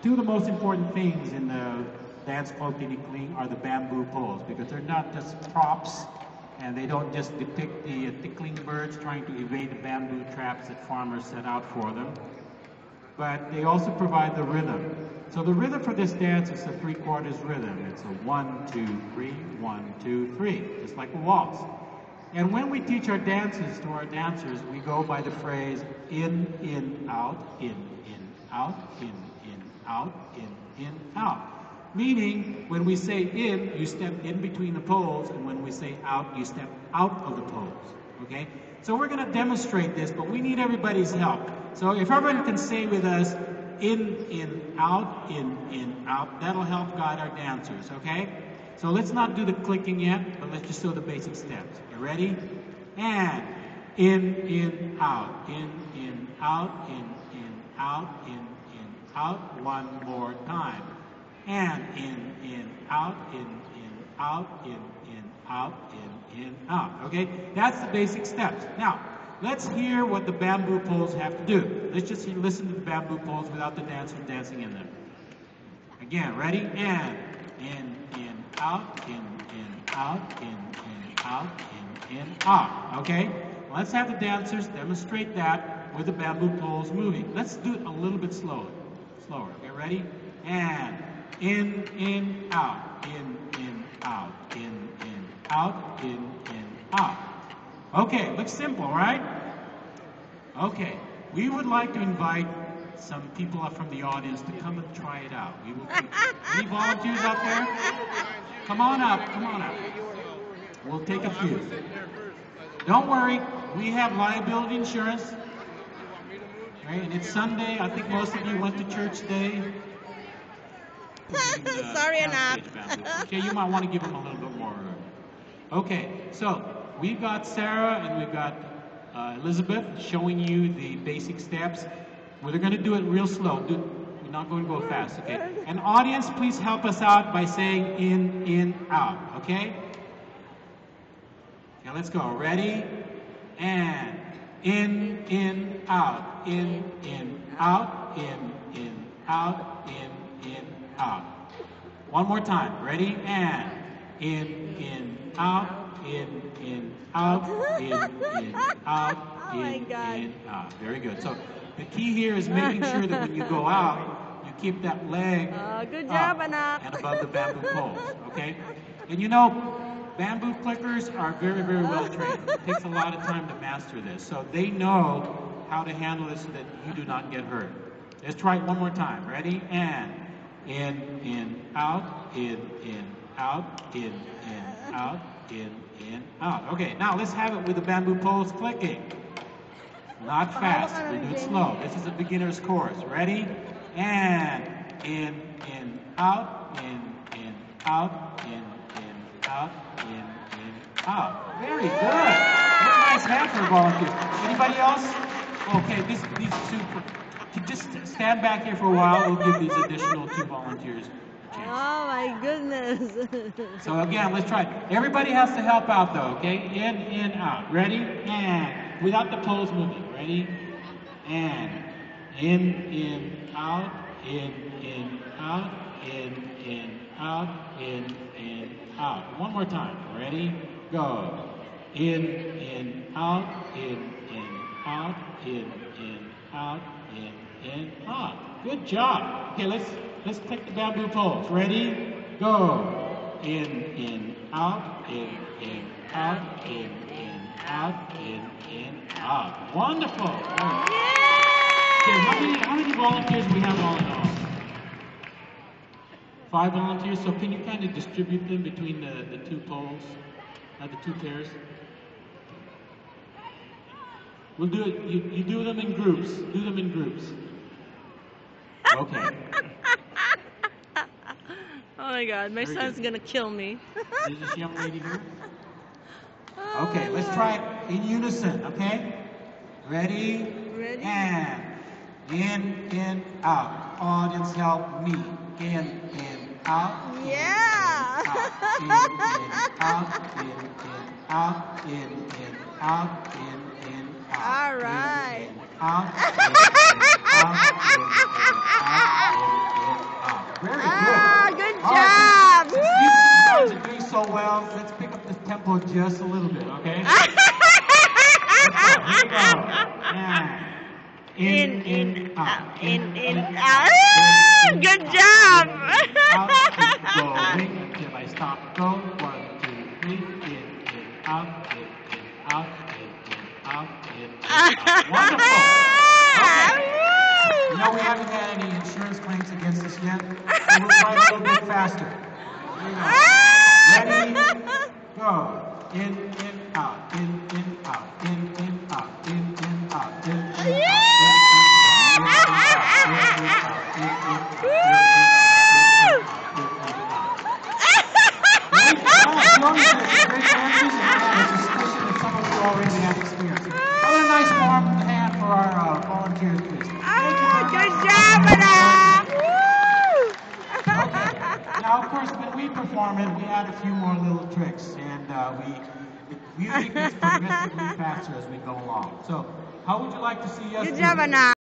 two of the most important things in the dance folk tinikling are the bamboo poles, because they're not just props and they don't just depict the tickling birds trying to evade the bamboo traps that farmers set out for them, but they also provide the rhythm. So the rhythm for this dance is a 3/4 rhythm. It's a 1, 2, 3, 1, 2, 3, just like a waltz. And when we teach our dances to our dancers, we go by the phrase in, out, in, out, in, out, in, out. Meaning, when we say in, you step in between the poles, and when we say out, you step out of the poles, okay? So we're gonna demonstrate this, but we need everybody's help. So if everyone can say with us, in, out, that'll help guide our dancers, okay? So let's not do the clicking yet, but let's just do the basic steps. You ready? And in, out, out, out, one more time. And in, out, out, out. Okay? That's the basic steps. Now, let's hear what the bamboo poles have to do. Let's just listen to the bamboo poles without the dancer dancing in them. Again, ready? And in, out, out, out, out. Okay? Let's have the dancers demonstrate that with the bamboo poles moving. Let's do it a little bit slower. Okay, ready? And in, out, out, out, out. Okay, looks simple, right? Okay, we would like to invite some people up from the audience to come and try it out. We will take, any volunteers out there? Come on up. We'll take a few. Don't worry, we have liability insurance. Right, and it's Sunday. I think most of you went to church today. Sorry, enough. Okay, you might want to give them a little bit more room. Okay, so we've got Sarah and we've got Elizabeth showing you the basic steps. We're going to do it real slow. We're not going to go fast, okay? And audience, please help us out by saying in, out, okay? Okay, let's go. Ready? And in, out, out, out, out. One more time. Ready? And in, out, out, out, out. Very good. So the key here is making sure that when you go out, you keep that leg good job, Anak. and above the bamboo poles. Okay? And you know, bamboo clickers are very, very well trained. It takes a lot of time to master this. So they know how to handle this so that you do not get hurt. Let's try it one more time. Ready? And in, out, out, out, out. Okay, now let's have it with the bamboo poles clicking. Not fast. We do it slow. This is a beginner's course. Ready? And in, out, out, out, out. Very good. That's a nice hand for a volunteer. Anybody else? Okay, these two. Just stand back here for a while. We'll give these additional 2 volunteers a chance. Oh my goodness. So again, let's try it. Everybody has to help out though, okay? In, out. Ready? And without the poles moving. Ready? And in, out, out, out, out. One more time. Ready? Go. In, out, out, out, out. Good job. Okay, let's take the bamboo poles. Ready? Go. In, out, out, out, out. Wonderful. Okay, how many volunteers do we have all in all? 5 volunteers. So can you kind of distribute them between the 2 poles, the 2 pairs? We'll do it. You do them in groups. Do them in groups. Okay. Oh my God, my son's gonna kill me. Is this young lady here? Okay, let's try it in unison, okay? Ready? Ready? And in, out. Audience, help me. In, out. Yeah. In, out. In, out. In, out. In, out. All right. Out. so well, let's pick up the tempo just a little bit, okay? Here we go. In, out. In, out. Good job. Out, keep going until I stop. Go. 1, 2, 3. In, out, out, out. Wonderful. Okay. You know, we haven't had any insurance claims against us yet, so we'll try a little bit faster. Here we go. Ready? Go. In, out, out, out, out, Another nice warm hand for our volunteers, please. Good job, Anak! Okay. Now, of course, when we perform it, we add a few more little tricks, and the music gets progressively faster as we go along. So, how would you like to see us Good do job, it? Anak!